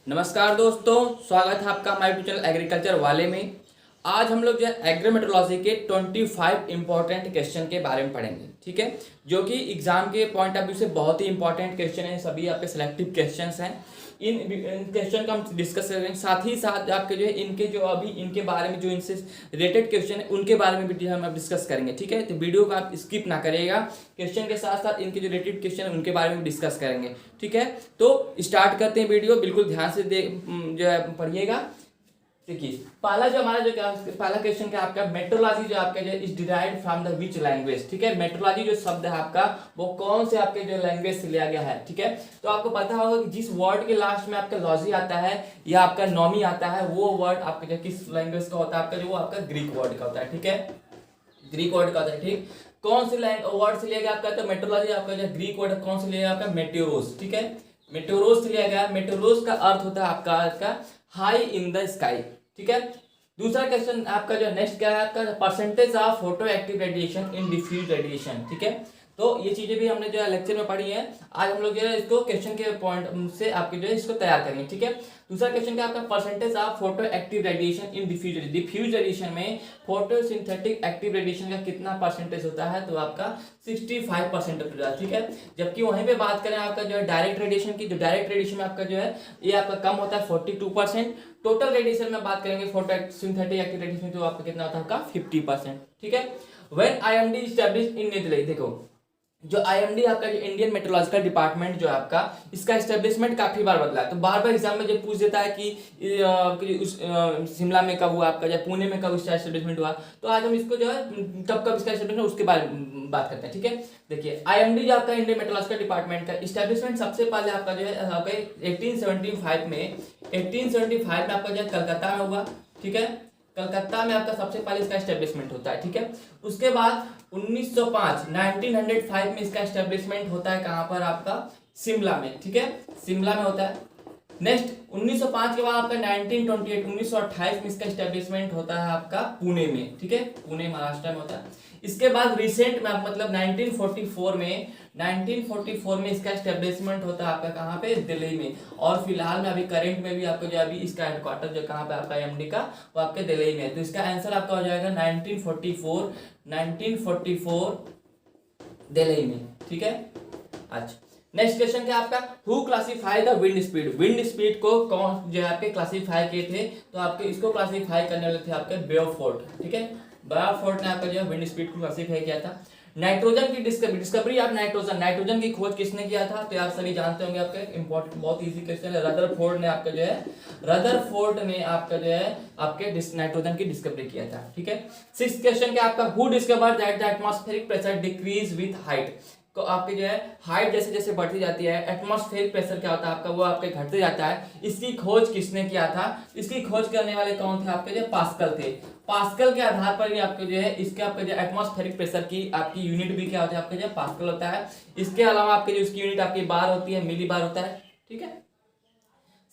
नमस्कार दोस्तों, स्वागत है आपका हमारे यूट्यूब चैनल एग्रीकल्चर वाले में। आज हम लोग जो है एग्रोमेट्रोलॉजी के 25 इंपॉर्टेंट क्वेश्चन के बारे में पढ़ेंगे, ठीक है, जो कि एग्जाम के पॉइंट ऑफ व्यू से बहुत ही इंपॉर्टेंट क्वेश्चन है। सभी आपके सिलेक्टिव क्वेश्चंस हैं। इन क्वेश्चन का हम डिस्कस करेंगे, साथ ही साथ आपके जो है इनके जो अभी इनके बारे में जो इनसे रिलेटेड क्वेश्चन है उनके बारे में भी हम डिस्कस करेंगे, ठीक है। तो वीडियो को आप स्किप ना करिएगा, क्वेश्चन के साथ साथ इनके जो रिलेटेड क्वेश्चन है उनके बारे में डिस्कस करेंगे, ठीक है। तो स्टार्ट करते हैं वीडियो, बिल्कुल ध्यान से जो है पढ़िएगा। देखिए पहला जो हमारा जो क्या पहला क्वेश्चन क्या आपका, मेट्रोलॉजी जो आपका जो is derived from the which language, ठीक है। मेट्रोलॉजी जो शब्द है आपका वो कौन से आपके जो लैंग्वेज से लिया गया है, ठीक है। तो आपको पता होगा कि जिस वर्ड के लास्ट में आपका लॉजी आता है या आपका नॉमी आता है वो वर्ड आपका जो किस लैंग्वेज का होता है, आपका जो वो आपका ग्रीक वर्ड का होता है, ठीक है, ग्रीक वर्ड का होता है, ठीक। कौन से वर्ड से लिया गया आपका, तो मेट्रोलॉजी आपका जो ग्रीक वर्ड कौन से लिया गया आपका, मेटेरोस, ठीक है, मेटेरोस से लिया गया। मेटेरोस का अर्थ होता है आपका हाई इन द स्काई, ठीक है। दूसरा क्वेश्चन आपका जो नेक्स्ट क्या है आपका, percentage of photo active radiation in diffuse radiation, ठीक है। तो ये चीजें भी हमने जो है लेक्चर में पढ़ी है। आज हम लोग जो है इसको क्वेश्चन के पॉइंट से आपके जो है इसको तैयार करेंगे, ठीक है। दूसरा क्वेश्चन क्या आपका, percentage of photo active radiation in diffuse radiation में फोटोसिंथेटिक एक्टिव रेडिएशन का कितना परसेंटेज होता है, तो आपका 65% होता है, ठीक है। जबकि वहीं पे बात करें आपका जो है डायरेक्ट रेडिएशन की, जो डायरेक्ट रेडिएशन में आपका जो है ये आपका कम होता है 42%। टोटल रेडिएशन में बात करेंगे फोटो सिंथेटिक एक्टिव रेडिएशन तो आपका कितना होता है आपका 50%, ठीक है। When IMD established in new Delhi, देखो जो आईएमडी आपका जो इंडियन मेट्रोलॉजिकल डिपार्टमेंट जो आपका इसका एस्टेब्लिशमेंट काफी बार बदला है। तो बार बार एग्जाम में जब पूछ देता है कि उस शिमला में कब हुआ आपका, या पुणे में कब इसका एस्टेब्लिशमेंट हुआ, तो आज हम इसको जो है कब इसका एस्टेब्लिशमेंट उसके बारे में बात करते हैं, ठीक है। देखिए आईएमडी जो आपका इंडियन मेट्रोलॉजिकल डिपार्टमेंट का एस्टेब्लिशमेंट सबसे पहले आपका जो है आपका 1875 में आपका जो है कलकत्ता में हुआ, ठीक है। कलकत्ता में आपका सबसे पहले इसका एस्टेब्लिशमेंट होता है, ठीक है। उसके बाद 1905 में इसका एस्टेब्लिशमेंट होता है कहां पर आपका, शिमला में, ठीक है, शिमला में होता है। नेक्स्ट 1905 के बाद आपका 1928 में इसका एस्टेब्लिशमेंट होता है आपका पुणे में, ठीक है, पुणे महाराष्ट्र में होता है। इसके बाद रिसेंट में मतलब 1944 में इसका एस्टेब्लिशमेंट होता है आपका कहाँ पे, दिल्ली में। और फिलहाल में अभी करंट में भी आपको जो अभी इसका हेडक्वार्टर जो कहाँ पे आपका एमडी का वो आपके दिल्ली में है। तो इसका आंसर आपका हो जाएगा 1944 दिल्ली में, ठीक है। अच्छा नेक्स्ट क्वेश्चन क्या आपका, who classify the wind speed, wind speed को कौन जो है आपके क्लासिफाई किए थे, तो आपके इसको क्लासिफाई करने वाले थे आपके बेयरफोर्ड, ठीक है। बेयरफोर्ड ने आपका जो है विंड स्पीड को क्लासिफाई किया था। नाइट्रोजन की डिस्कवरी आप नाइट्रोजन की खोज किसने किया था, तो आप सभी जानते होंगे, आपके इंपॉर्टेंट बहुत इजी क्वेश्चन है। रदरफोर्ड ने आपका जो है आपके नाइट्रोजन की डिस्कवरी किया था, ठीक है। सिक्स्थ क्वेश्चन क्या आपका, who discovered that the atmospheric pressure decrease with height, तो आपके जो है हाइट जैसे जैसे बढ़ती जाती है एटमॉस्फेरिक प्रेशर क्या होता है आपका वो आपके घटते जाता है। इसकी खोज किसने किया था, इसकी खोज करने वाले कौन थे आपके जो पास्कल थे। पास्कल के आधार पर ही आपके जो है इसके आपके जो एटमॉस्फेरिक प्रेशर की आपकी यूनिट भी क्या होता है आपके जो पास्कल होता है। इसके अलावा आपके जो इसकी यूनिट आपकी बार होती है, मिली बार होता है, ठीक है।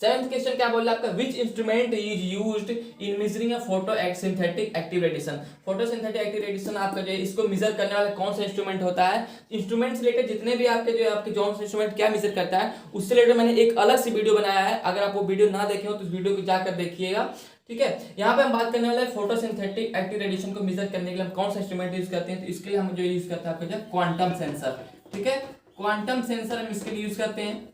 सेवेंथ क्वेश्चन क्या बोल रहा है आपका, which instrument is used in measuring a photo synthetic active radiation, photo synthetic active radiation आपका जो है इसको मेजर करने वाला कौन सा इंस्ट्रूमेंट होता है। इंस्ट्रूमेंट से रिलेटेड जितने भी आपके जो आपके जॉन इंस्ट्रूमेंट क्या मेजर करता है उससे रिलेटेड मैंने एक अलग से वीडियो बनाया है। अगर आप वो वीडियो ना देखे हो तो उस वीडियो को जाकर देखिएगा, ठीक है। यहाँ पे हम बात करने वाले फोटोसिंथेटिक एक्टिव रेडिएशन को मेजर करने के लिए हम कौन सा इंस्ट्रूमेंट यूज करते हैं, तो इसके लिए हम जो यूज करते हैं आपका क्वांटम सेंसर, ठीक है, क्वांटम सेंसर हम इसके लिए यूज करते हैं।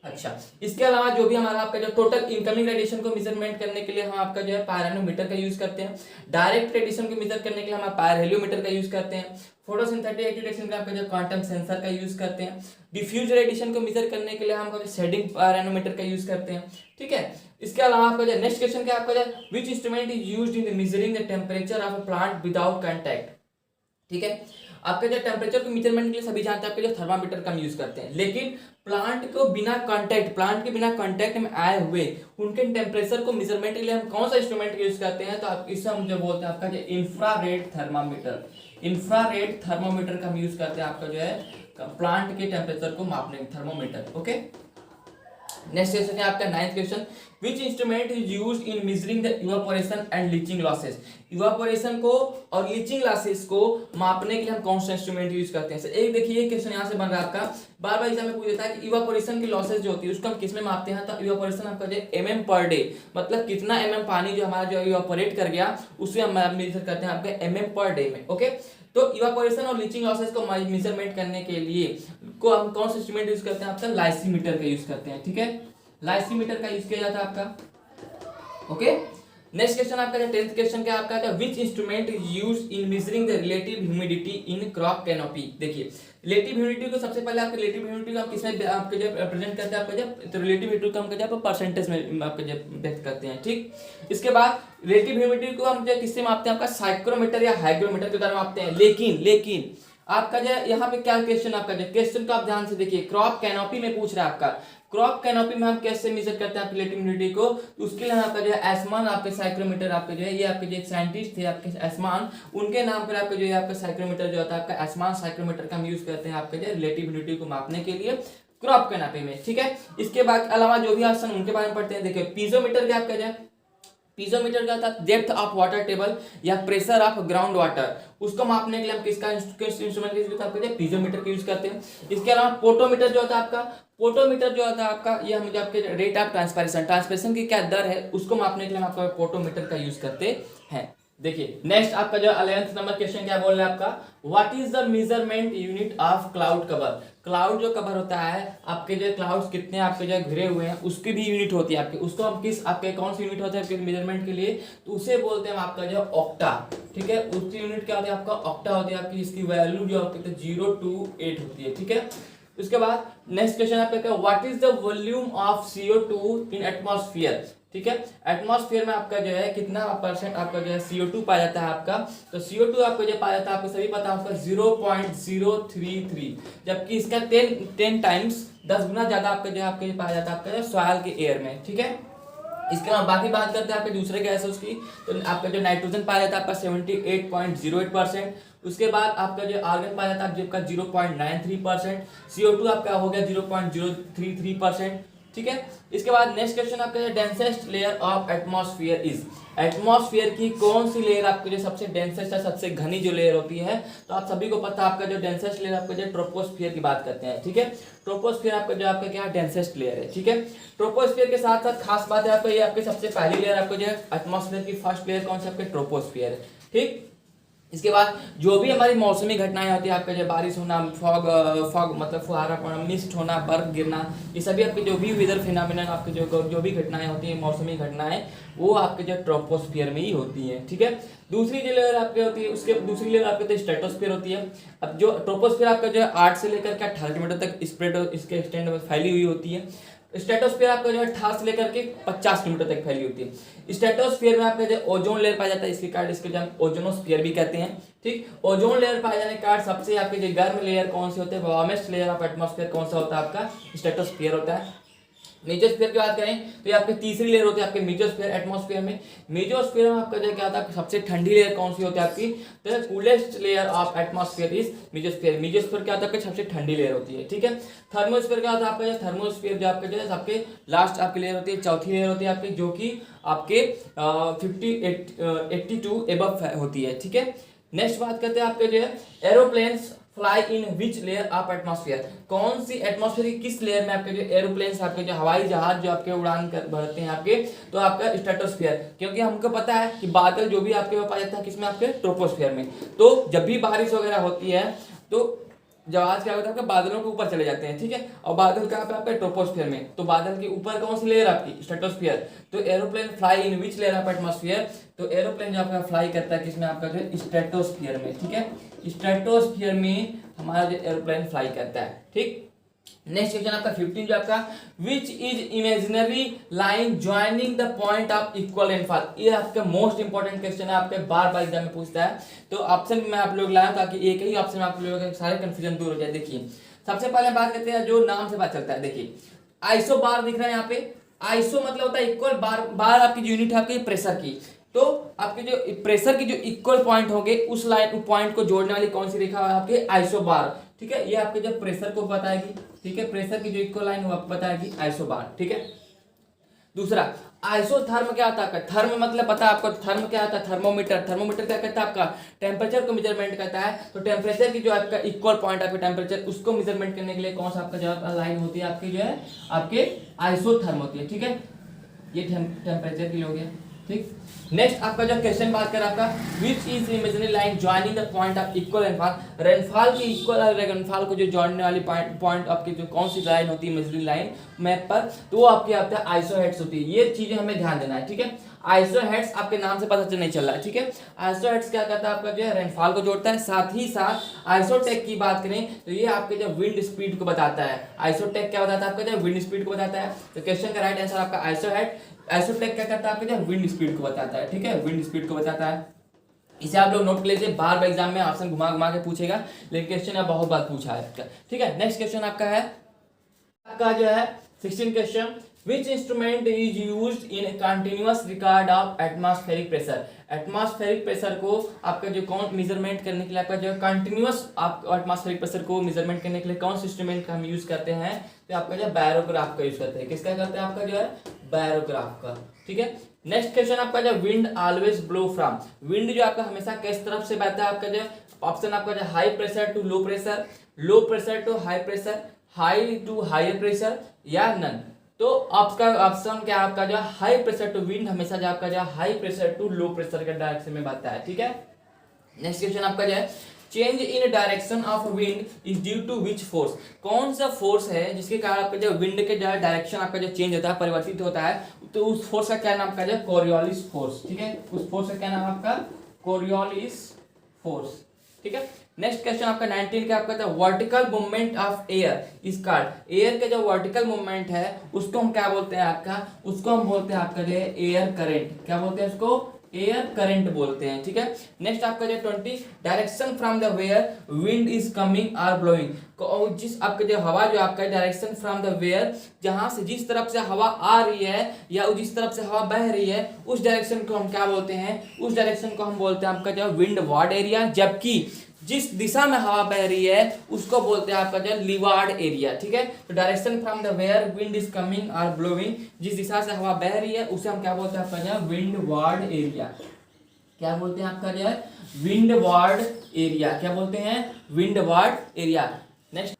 अच्छा इसके अलावा जो भी हमारा आपका जो टोटल इनकमिंग रेडिएशन को मेजरमेंट करने के लिए हम आपका जो है पायरोनोमीटर का यूज करते हैं। डायरेक्ट रेडिएशन को मेजर करने के लिए हम पायरहेलियोमीटर का यूज करते हैं। फोटोसिंथेटिक एक्टिव रेडिएशन का आपका जो क्वांटम सेंसर का यूज करते हैं। डिफ्यूज रेडिएशन को मेजर करने के लिए हम शेडिंग पायरोनोमीटर का यूज करते हैं, ठीक है। इसके अलावा आपका जो नेक्स्ट क्वेश्चन क्या आपका जो which instrument is used in measuring the temperature of a plant without contact, ठीक है। आपका जो टेम्परेचर को मेजरमेंट के लिए सभी जानते हैं आपके जो थर्मामीटर का हम यूज करते हैं, लेकिन प्लांट के बिना कांटेक्ट में आए हुए उनके टेम्परेचर को मेजरमेंट के लिए हम कौन सा इंस्ट्रूमेंट यूज करते हैं, तो आप इसे हम जो बोलते हैं आपका जो इंफ्रारेड थर्मामीटर का हम यूज करते हैं आपका जो है प्लांट के टेम्परेचर को मापने, थर्मोमीटर, ओके। नेक्स्ट क्वेश्चन है आपका 9th question, which instrument is used in measuring the evaporation and leaching losses. Evaporation को और लीचिंग लॉसेस को मापने के लिए हम कौन सा इंस्ट्रूमेंट यूज करते हैं। एक देखिए ये क्वेश्चन यहाँ से बन रहा है आपका, बार बार एग्जाम में पूछ देता है कि इवापोरेशन की लॉसेस जो होती है उसको हम किस में मापते हैं। तो इवापोरेशन आपका जो mm पर डे, मतलब कितना mm पानी जो हमारा जो इवापोरेट कर गया उसे हम मेजर करते हैं आपके mm पर डे में। ओके, तो इवापोरेशन और लीचिंग लॉसेस को मेजरमेंट करने के लिए को हम कौन सा इंस्ट्रूमेंट यूज करते हैं, आपका लाइसीमीटर का यूज करते हैं। ठीक है, लाइसीमीटर का यूज किया जाता है आपका। ओके, नेक्स्ट क्वेश्चन आपका 10th क्वेश्चन क्या आपका है, which instrument is used in measuring the relative humidity in crop canopy. देखिए रिलेटिव ह्यूमिडिटी को सबसे पहले आपके रिलेटिव ह्यूमिडिटी को आप किसमें आपके जो प्रेजेंट करते हैं, आपका जब तो रिलेटिव ह्यूमिडिटी को हम कहते हैं परसेंटेज में आपके जब व्यक्त करते हैं। ठीक, इसके बाद रिलेटिव ह्यूमिडिटी को हम जो किससे मापते हैं, आपका साइक्रोमीटर या हाइग्रोमीटर के द्वारा मापते हैं। लेकिन आपका जो यहाँ पे क्या क्वेश्चन, आपका जो क्वेश्चन को आप ध्यान से देखिए, क्रॉप कैनोपी में पूछ रहा है आपका, क्रॉप कैनोपी में हम कैसे मेजर करते हैं रिलेटिव ह्यूमिडिटी को, तो उसके लिए आपका जो है एसमान आपके साइक्रोमीटर आपके जो है ये आपके जो एक साइंटिस्ट थे आपके एसमान, उनके नाम पर आपके जो है आपका साइक्रोमीटर जो होता है आपका एसमान साइक्रोमीटर का हम यूज करते हैं आपके जो रिलेटिव ह्यूमिडिटी को मापने के लिए क्रॉप कैनोपी में। ठीक है, इसके बाद अलावा जो भी ऑप्शन उनके बारे में पढ़ते हैं। देखिए पीजोमीटर क्या आपका जो है, पीजोमीटर का था डेप्थ ऑफ वाटर टेबल या प्रेशर ऑफ ग्राउंड वाटर, उसको मापने के लिए हम किसका इंस्ट्रूमेंट यूज करते हैं, पीजोमीटर का यूज करते हैं। इसके अलावा पोटोमीटर जो होता है आपका, पोटोमीटर जो होता है आपका ये हम जो आपके रेट ऑफ ट्रांसपैरेशन की क्या दर है उसको मापने के लिए हम आपका पोटोमीटर का यूज करते हैं। देखिए नेक्स्ट आपका जो 11th नंबर क्वेश्चन क्या बोल रहा है आपका, what is the measurement unit of cloud cover. Cloud जो कवर होता है आपके जो क्लाउड्स कितने आपके जो घिरे हुए हैं उसकी भी यूनिट होती है आपके, उसको हम किस आपके कौन सी यूनिट होता है आपके मेजरमेंट के लिए, तो उसे बोलते हैं आपका जो ऑक्टा। ठीक है, उसकी यूनिट क्या होती है आपका ऑक्टा होती है आपकी, इसकी वैल्यू जो आपके 0 to 8 होती है। ठीक है, उसके बाद नेक्स्ट क्वेश्चन आपका क्या, what is the volume of CO2 in atmosphere. ठीक है, एटमॉस्फेयर में आपका जो है कितना % आपका जो है CO2 पाया जाता है आपका, तो CO2 आपको जो पाया जाता है आपको सभी पता है आपका 0.033, जबकि इसका 10 टाइम्स 10 गुना ज्यादा आपका जो है आपके पाया जाता है आपका सॉइल के एयर में। ठीक है, इसके अलावा बाकी बात करते हैं आपके दूसरे गैसेस की, तो आपका जो नाइट्रोजन पाया जाता है आपका 78.08%, उसके बाद आपका जो आर्गन पाया जाता है आपका 0.93%, CO2 आपका हो गया 0.033%। ठीक है, इसके बाद नेक्स्ट क्वेश्चन आपका densest layer of atmosphere is, atmosphere की कौन सी लेयर आपको जो सबसे डेंसेस्ट है सबसे घनी जो लेयर होती है, तो आप सभी को पता है आपका जो डेंसेस्ट लेयर आपका जो ट्रोपोस्फियर की बात करते हैं। ठीक है, ट्रोपोस्फियर आपका जो आपका क्या डेंसेस्ट लेयर है। ठीक है, ट्रोपोस्फियर के साथ साथ खास बात है आपको ये आपकी सबसे पहली लेयर आपको जो है एटमॉस्फेयर की फर्स्ट लेयर कौन सी आपके ट्रोपोस्फियर है। ठीक, इसके बाद जो भी हमारी मौसमी घटनाएं होती है आपका जो बारिश होना, फॉग मतलब फुहारा पड़ना, मिस्ट होना, बर्फ गिरना, ये सभी आपके जो भी वेदर फिनोमेनन आपके जो भी घटनाएं होती हैं मौसमी घटनाएं वो आपके जो ट्रोपोस्फियर में ही होती हैं। ठीक है, दूसरी जो लेयर आपके होती है उसके दूसरी लेयर आपके तो स्ट्रेटोस्फियर होती है। अब जो ट्रोपोस्फियर आपका जो है 8 से लेकर के 18 किलोमीटर तक स्प्रेड इसके एक्सटेंड में फैली हुई होती है। स्ट्रेटोस्फियर आपका जो है 18 से लेकर के 50 किलोमीटर तक फैली होती है। स्ट्रेटोस्फियर में आपका जो ओजोन लेयर पाया जाता है, इसके कारण इसके जो हम ओजोनोस्फियर भी कहते हैं। ठीक, ओजोन लेयर पाए जाने के कारण सबसे आपके जो गर्म लेयर कौन से होते हैं, वार्मेस्ट लेयर ऑफ एटमॉस्फेयर कौन सा होता है आपका, स्ट्रेटोस्फियर होता है। मेजोस्फीयर की बात करें तो ये आपकी तीसरी लेयर होती है आपके मेजोस्फीयर एटमॉस्फेयर में। मेजोस्फीयर में आपका जो क्या होता है सबसे ठंडी लेयर कौन सी होती है आपकी, तो coolest layer of atmosphere is mesosphere. Mesosphere क्या होता है आपकी सबसे ठंडी लेयर होती है। ठीक है, थर्मोस्फीयर क्या होता है आपका, थर्मोस्फीयर जो आपका जो है सबके लास्ट आपकी लेयर होती है, चौथी लेयर होती है आपकी, जो कि आपके 82 एबव होती है। ठीक है, नेक्स्ट बात करते हैं आपके जो है aeroplanes fly in which layer of atmosphere, कौन सी एटमॉस्फेयर की किस लेयर में आपके जो एरोप्लेन्स आपके जो हवाई जहाज जो आपके उड़ान कर भरते हैं आपके, तो आपका स्ट्रेटोस्फीयर, क्योंकि हमको पता है कि बादल जो भी आपके पाया जाता है किसमें आपके ट्रोपोस्फियर में। तो जब भी बारिश वगैरह होती है तो जहाज क्या होता है आपके बादलों के ऊपर चले जाते हैं। ठीक है, और बादल कहाँ पे आपके ट्रोपोस्फियर में, तो बादल के ऊपर कौन सी लेयर आपकी स्ट्रेटोस्फियर। तो aeroplane fly in which layer of atmosphere, तो एरोप्लेन जो आपका फ्लाई करता है किसमें आपका जो स्ट्रेटोस्फियर में। ठीक है, स्ट्रेटोस्फियर में हमारा जो एरोप्लेन फ्लाई करता है। ठीक, नेक्स्ट क्वेश्चन आपका 15 जो आपका which is imaginary line joining the point of equal rainfall, ये आपका मोस्ट इंपॉर्टेंट क्वेश्चन है, आपके बार बार एग्जाम में पूछता है। तो ऑप्शन में आप लोग लाया ताकि एक ही ऑप्शन में आप लोगों के सारे कंफ्यूजन दूर हो जाए। देखिए सबसे पहले बात करते हैं जो नाम से पता चलता है। देखिए आइसो बार दिख रहा है यहाँ पे, आइसो मतलब होता है इक्वल, बार बार आपकी यूनिट है आपकी प्रेशर की, तो आपके जो प्रेशर की जो इक्वल पॉइंट होंगे उस पॉइंट को जोड़ने वाली कौन सी रेखा है आपके आइसो बार। ठीक है, ये आपके जब प्रेशर को बताएगी, ठीक है। प्रेशर की जो इक्वल लाइन वो आपको पता है कि आइसोबार, ठीक है। दूसरा आइसोथर्म क्या होता है, थर्म मतलब पता है आपको, थर्म क्या होता है, थर्मोमीटर। थर्मोमीटर क्या करता है आपका टेम्परेचर को मेजरमेंट करता है। तो टेम्परेचर की जो आपका इक्वल पॉइंट आपके टेम्परेचर उसको मेजरमेंट करने के लिए कौन सा आपका जो लाइन होती है आपकी, जो है आपके आइसोथर्म होती है, ठीक है। ये टेम्परेचर की हो गया, ठीक। नेक्स्ट आपका जो क्वेश्चन बात कर आपका which is imaginary line joining the point of equal rainfall. Rainfall की इक्वल रेनफॉल को जो जोड़ने वाली पॉइंट आपकी जो कौन सी लाइन होती है इमेजिनरी लाइन मैप पर, तो वो आपकी आता है आइसोहेड्स होती है। ये चीजें हमें ध्यान देना है, ठीक है। आइसोहेड्स आपके नाम से पता नहीं चल रहा है, ठीक है। आइसोहेड्स क्या करता है आपका जो है रेनफॉल को जोड़ता है। साथ ही साथ आइसोटेक की बात करें तो ये आपके जो विंड स्पीड को बताता है। आइसोटेक क्या बताता है आपका जो विंड स्पीड को बताता है। तो क्वेश्चन का राइट आंसर आपका आइसोहेड। आइसोटेक क्या करता है आपके जो विंड स्पीड को बताता है, ठीक है, विंड स्पीड को बताता है। इसे आप लोग नोट कर लीजिए, बार बार एग्जाम में ऑप्शन घुमा घुमा के पूछेगा, लेकिन क्वेश्चन अब बहुत बार पूछा है आपका, ठीक है। नेक्स्ट क्वेश्चन आपका है आपका जो है 16 question, which instrument is used in continuous record of atmospheric pressure। Atmospheric pressure को आपका जो कौन मेजरमेंट करने के लिए आपका जो कंटिन्यूअस आप एटमॉस्फेरिक प्रेशर को मेजरमेंट करने के लिए कौन से इंस्ट्रूमेंट का हम यूज करते हैं, तो आपका जो बैरोग्राफ का यूज करते हैं। किसका करते हैं आपका जो है बैरोग्राफ का, ठीक है। नेक्स्ट क्वेश्चन आपका जो wind always blow from. Wind जो आपका हमेशा किस तरफ से बहता है आपका जो ऑप्शन आपका जो high pressure to low pressure, low pressure to high pressure, high to higher pressure या नन। तो आपका ऑप्शन क्या आपका जो हाई प्रेशर टू विंड हमेशा जो आपका जो high pressure to low pressure के डायरेक्शन में बहता है, ठीक है। नेक्स्ट क्वेश्चन आपका जो है change in direction of wind is due to which force. कौन सा फोर्स है जिसके कारण आपका जो विंड के जो डायरेक्शन आपका जो चेंज होता है परिवर्तित होता है, तो उस फोर्स का क्या नाम आपका जो कोरियोलिस फोर्स, ठीक है। उस फोर्स का क्या नाम आपका कोरियोलिस फोर्स, ठीक है। नेक्स्ट क्वेश्चन आपका 19 का आपका था vertical movement of air is called. Air का जो वर्टिकल मूवमेंट है उसको हम क्या बोलते हैं आपका, उसको हम बोलते हैं आपका जो है एयर करंट। क्या बोलते हैं उसको, एयर करंट बोलते हैं, ठीक है। नेक्स्ट आपका जो 20 direction from the where wind is coming और ब्लोइंग। जिस आपका जो हवा जो आपका डायरेक्शन फ्रॉम द वेयर, जहां से जिस तरफ से हवा आ रही है या जिस तरफ से हवा बह रही है उस डायरेक्शन को हम क्या बोलते हैं, उस डायरेक्शन को हम बोलते हैं आपका जो विंड वार्ड एरिया। जबकि जिस दिशा में हवा बह रही है उसको बोलते हैं आपका जो लीवार्ड एरिया, ठीक है। तो direction from the where wind is coming और ब्लोइंग, जिस दिशा से हवा बह रही है उसे हम क्या बोलते हैं आपका जो विंड वार्ड एरिया। क्या बोलते हैं आपका जो है विंड वार्ड एरिया। क्या बोलते हैं, विंड वार्ड एरिया। नेक्स्ट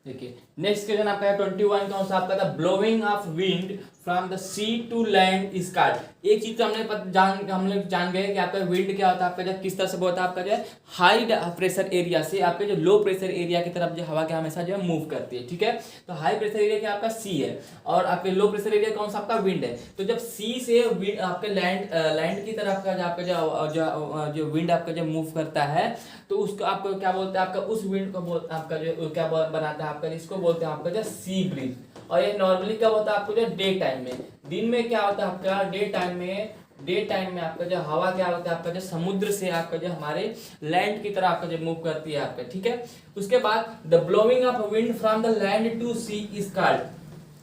देखिए नेक्स्ट क्वेश्चन आपका है 21 कौन सा आपका था blowing of wind from the sea to land is called. एक चीज तो हम लोग जान गए कि आपका विंड क्या होता है आपका जब किस तरह से होता है आपका जो है हाई प्रेशर एरिया से आपके जो लो प्रेशर एरिया की तरफ जो हवा क्या हमेशा जो है मूव करती है, ठीक है। तो हाई प्रेशर एरिया क्या आपका सी है और आपके लो प्रेशर एरिया कौन सा आपका विंड है। तो जब सी से आपके लैंड की तरफ का जो आपका जो विंड आपका जो मूव करता है तो उसको आपको क्या बोलते हैं, आपका उस विंड को बोलते हैं आपका जो क्या बनाता है आपका, इसको बोलते हैं आपका जो सी ब्रीज। और ये नॉर्मली कब होता है आपको जो डे टाइम में, दिन में क्या होता है आपका डे टाइम में आपका जो हवा क्या होता है आपका जो समुद्र से आपका जो हमारे लैंड की तरफ आपका जो मूव करती है आपका, ठीक है। उसके बाद the blowing of wind from the land to sea is called.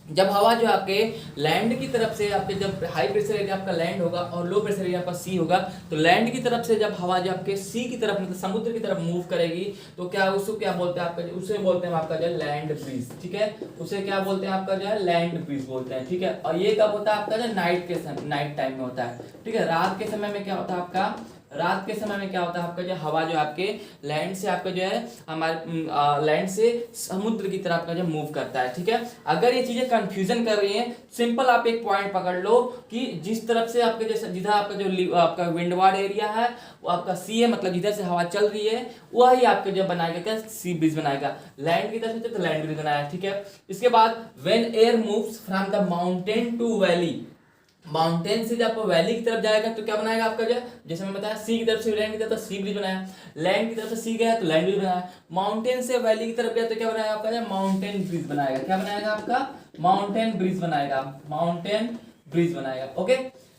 जब हवा जो आपके लैंड की तरफ से आपके जब हाई प्रेशर एरिया आपका लैंड होगा और लो प्रेशर एरिया आपका सी होगा, तो लैंड की तरफ से जब हवा जो आपके सी की तरफ मतलब समुद्र की तरफ मूव करेगी तो क्या उसको क्या बोलते हैं आपका, उसे बोलते हैं आपका जो है लैंड ब्रीज, ठीक है। उसे क्या बोलते हैं आपका जो है लैंड ब्रीज बोलते हैं, ठीक है। और ये कब होता है आपका जो नाइट टाइम में होता है, ठीक है। रात के समय में क्या होता है आपका, रात के समय में क्या होता है आपका जो हवा जो आपके लैंड से आपका जो है हमारे लैंड से समुद्र की तरफ का जो मूव करता है, ठीक है। अगर ये चीजें कंफ्यूजन कर रही हैं, सिंपल आप एक पॉइंट पकड़ लो कि जिस तरफ से आपके जैसे जिधर आपका जो आपका विंडवार्ड एरिया है वो आपका सी है, मतलब जिधर से हवा चल रही है वही आपके जो बनाएगा क्या सी ब्रिज बनाएगा। लैंड की तरफ से तो लैंड ब्रिज बनाया, ठीक है। इसके बाद when air moves from the mountain to valley, mountain से जब वैली की तरफ जाएगा तो क्या बनाएगा आपका जो जैसे मैं बताया सी की तरफ से लैंड की तरफ सी ब्रिज बनाया, लैंड की तरफ से सी गया तो लैंड ब्रिज बनाया, माउंटेन से वैली की तरफ गया तो क्या बनाएगा आपका माउंटेन ब्रिज बनाएगा। क्या बनाएगा आपका माउंटेन ब्रिज बनाएगा, माउंटेन ब्रिज बनाएगा, ओके।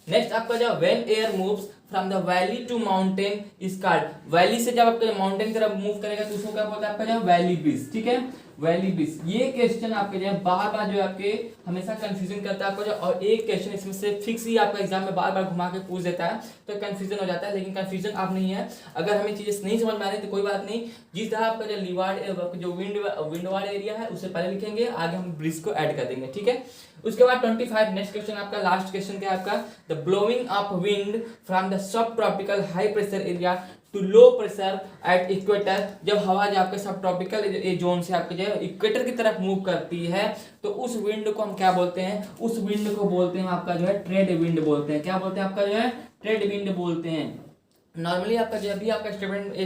नेक्स्ट आपका जो when air moves from the valley to mountain is called. Valley से जब आपका माउंटेन की तरफ मूव करेगा तो उसको क्या बोलते हैं आपका जो वैली ब्रिज, ठीक है। Valley bridge. ये क्वेश्चन आपके जो है बार बार जो है आपके हमेशा कंफ्यूजन करता है आपको जो, और एक क्वेश्चन इसमें से फिक्स ही आपका एग्जाम में बार बार घुमा के पूछ देता है तो कंफ्यूजन हो जाता है, लेकिन कंफ्यूजन आप नहीं है। अगर हमें चीजें नहीं समझ में आ रही तो कोई बात नहीं, जिस तरह आपका जो लीवार्ड जो विंड वार्ड एरिया है उससे पहले लिखेंगे, आगे हम ब्रिज को ऐड कर देंगे, ठीक है। उसके बाद 25 नेक्स्ट क्वेश्चन आपका लास्ट क्वेश्चन क्या है आपका, the blowing of wind from the subtropical high pressure area to low pressure at equator. जब हवा जो आपके सब ट्रॉपिकल जोन से आपके जो है इक्वेटर की तरफ मूव करती है तो उस विंड को हम क्या बोलते हैं, उस विंड को बोलते हैं आपका जो है ट्रेड विंड बोलते हैं। क्या बोलते हैं आपका जो है ट्रेड विंड बोलते हैं। नॉर्मली आपका जब भी आपका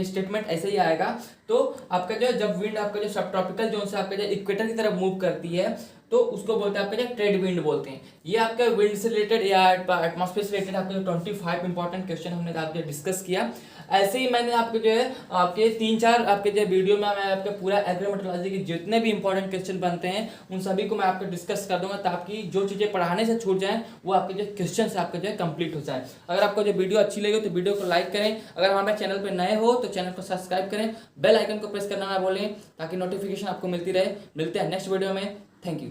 स्टेटमेंट ऐसे ही आएगा तो आपका जो है जब विंड आपका जो सब ट्रॉपिकल जोन से आपका जो इक्वेटर की तरफ मूव करती है तो उसको बोलते हैं आपका जो ट्रेड विंड बोलते हैं। ये आपका विंड से रिलेटेड या एटमॉस्फेयर से रिलेटेड आपका जो 25 इंपॉर्टेंट क्वेश्चन हमने आपके डिस्कस किया। ऐसे ही मैंने आपके जो है आपके 3-4 आपके जो वीडियो में मैं आपके पूरा एग्रोमेट्रोलॉजी के जितने भी इंपॉर्टेंट क्वेश्चन बनते हैं उन सभी को मैं आपको डिस्कस कर दूंगा, ताकि जो चीज़ें पढ़ाने से छूट जाएं वो आपके जो क्वेश्चन से आपके जो है कंप्लीट हो जाए। अगर आपको जो वीडियो अच्छी लगी हो तो वीडियो को लाइक करें, अगर हमारे चैनल पर नए हो तो चैनल को सब्सक्राइब करें, बेल आइकन को प्रेस करना ना भूलें ताकि नोटिफिकेशन आपको मिलती रहे। मिलते हैं नेक्स्ट वीडियो में। Thank you.